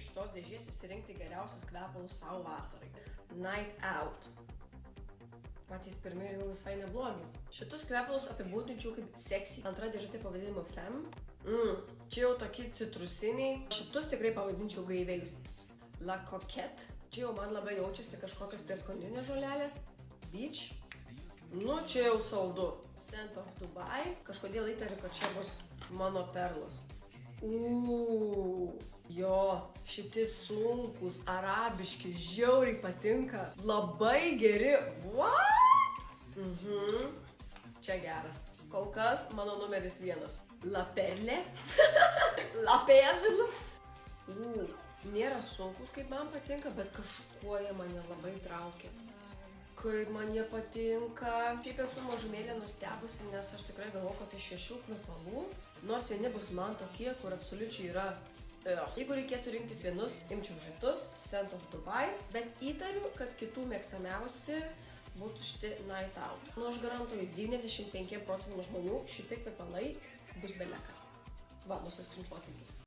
iš šitos dėžės įsirinkti geriausius kvepalus savo vasarai. Night Out. Patys pirmi jau visai neblogi. Šitus kvepalus apibūdinčiau kaip sexy. Antra dėžutė pavadinimu Femme. Čia jau tokie citrusiniai. Šitus tikrai pavadinčiau gaiviais. La Coquette. Čia jau man labai jaučiasi kažkokios prieskoninės žolelės. Beach. Nu, čia jau saldu. Scent of Dubai. Kažkodėl įtariu, kad čia bus mano perlas. Jo, šitie sunkūs, arabiški, žiauriai patinka. Labai geri. What? Čia geras. Kol kas mano numeris 1. La Perle. La Perle. Nėra sunkus, kaip man patinka, bet kažkuo jie mane labai traukia. Kaip man jie patinka. Šiaip esu mažumėlė nustebusi, nes aš tikrai galvoju, kad iš 6 kvepalų, nors vieni bus man tokie, kur absoliučiai yra. Jeigu reikėtų rinktis vienus, imčiau šitus, Scent of Dubai, bet įtariu, kad kitų mėgstamiausi būtų šitie Night Out. Nu, aš garantuoju, 95% žmonių šitie kvepalai bus belekas. Va, nusiskrinčiuotinkit.